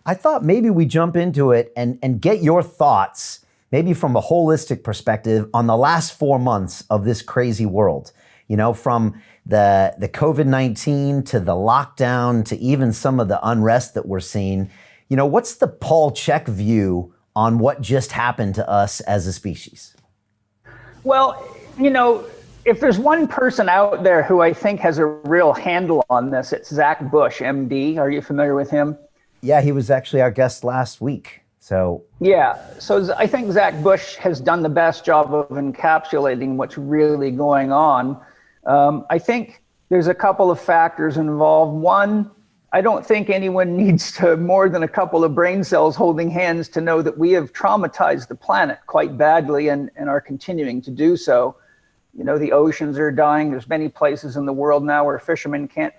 I thought maybe we jump into it and get your thoughts, maybe from a holistic perspective, on the last 4 months of this crazy world. You know, from the COVID-19 to the lockdown to even some of the unrest that we're seeing. You know, what's the Paul Check view on what just happened to us as a species? Well, you know, if there's one person out there who I think has a real handle on this, it's Zach Bush, MD. Are you familiar with him? Yeah, he was actually our guest last week. So I think Zach Bush has done the best job of encapsulating what's really going on. I think there's a couple of factors involved. One, I don't think anyone needs to more than a couple of brain cells holding hands to know that we have traumatized the planet quite badly and are continuing to do so. You know, the oceans are dying. There's many places in the world now where fishermen can't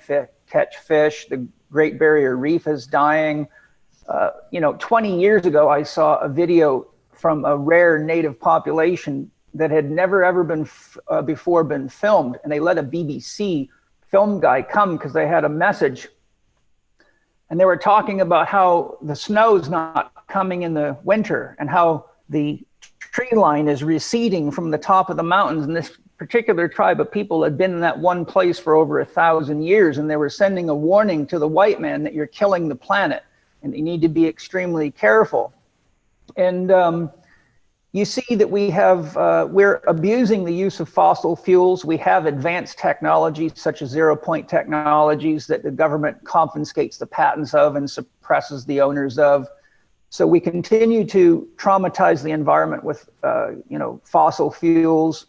catch fish. The Great Barrier Reef is dying. 20 years ago, I saw a video from a rare native population that had never ever been before been filmed. And they let a BBC film guy come because they had a message. And they were talking about how the snow's not coming in the winter and how the tree line is receding from the top of the mountains. And this particular tribe of people had been in that one place for over 1,000 years. And they were sending a warning to the white man that you're killing the planet and you need to be extremely careful. And you see that we're abusing the use of fossil fuels. We have advanced technologies such as zero-point technologies that the government confiscates the patents of and suppresses the owners of. So we continue to traumatize the environment with, fossil fuels.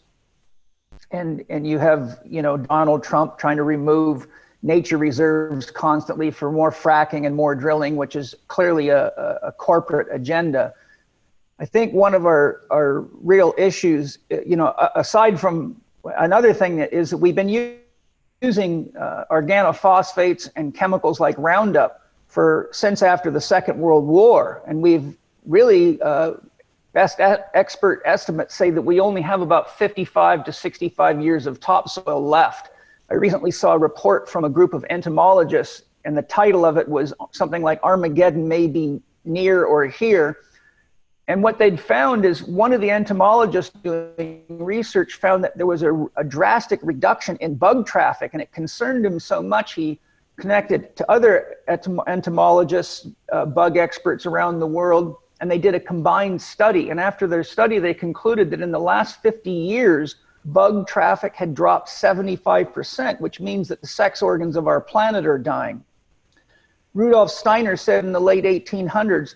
And you have, Donald Trump trying to remove nature reserves constantly for more fracking and more drilling, which is clearly a corporate agenda. I think one of our real issues, aside from another thing is that we've been using organophosphates and chemicals like Roundup since after the Second World War. And we've really, best expert estimates say that we only have about 55 to 65 years of topsoil left. I recently saw a report from a group of entomologists, and the title of it was something like Armageddon may be near or here. And what they'd found is one of the entomologists doing research found that there was a drastic reduction in bug traffic, and it concerned him so much he connected to other entomologists, bug experts around the world, and they did a combined study. And after their study, they concluded that in the last 50 years, bug traffic had dropped 75%, which means that the sex organs of our planet are dying. Rudolf Steiner said in the late 1800s,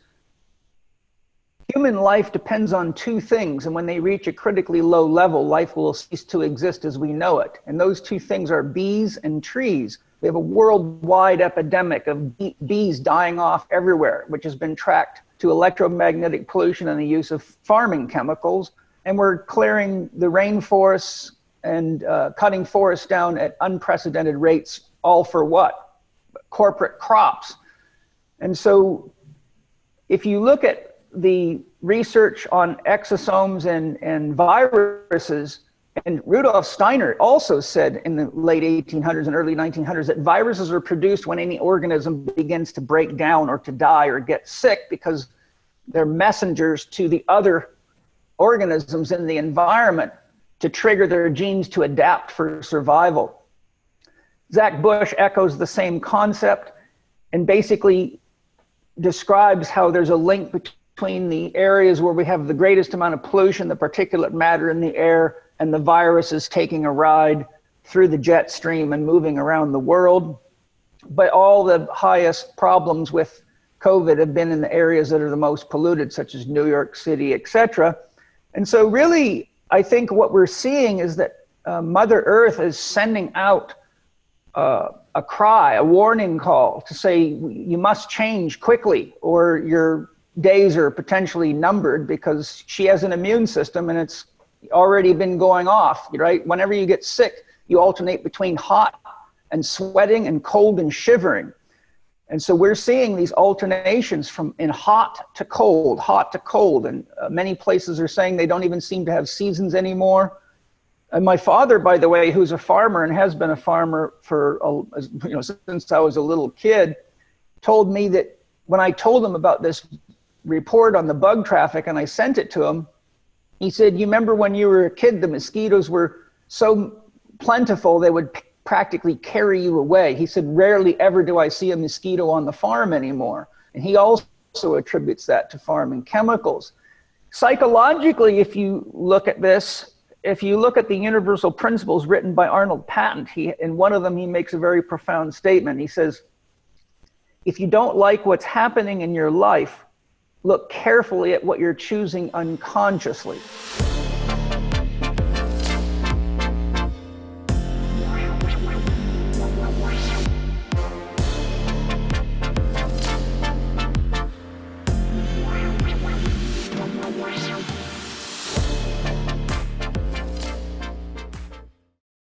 human life depends on two things, and when they reach a critically low level, life will cease to exist as we know it. And those two things are bees and trees. We have a worldwide epidemic of bees dying off everywhere, which has been tracked to electromagnetic pollution and the use of farming chemicals. And we're clearing the rainforests and cutting forests down at unprecedented rates, all for what? Corporate crops. And so if you look at the research on exosomes and viruses, and Rudolf Steiner also said in the late 1800s and early 1900s that viruses are produced when any organism begins to break down or to die or get sick because they're messengers to the other organisms in the environment to trigger their genes to adapt for survival. Zach Bush echoes the same concept and basically describes how there's a link between the areas where we have the greatest amount of pollution, the particulate matter in the air, and the viruses taking a ride through the jet stream and moving around the world. But all the highest problems with COVID have been in the areas that are the most polluted, such as New York City, etc. And so really, I think what we're seeing is that Mother Earth is sending out a cry, a warning call to say, you must change quickly or your days are potentially numbered, because she has an immune system and it's already been going off, right? Whenever you get sick, you alternate between hot and sweating and cold and shivering. And so we're seeing these alternations from in hot to cold, and many places are saying they don't even seem to have seasons anymore. And my father, by the way, who's a farmer and has been a farmer for since I was a little kid, told me that when I told him about this report on the bug traffic and I sent it to him, he said, you remember when you were a kid, the mosquitoes were so plentiful, they would practically carry you away. He said, rarely ever do I see a mosquito on the farm anymore. And he also attributes that to farming chemicals. Psychologically, if you look at this, if you look at the universal principles written by Arnold Patent, in one of them, he makes a very profound statement. He says, if you don't like what's happening in your life, look carefully at what you're choosing unconsciously.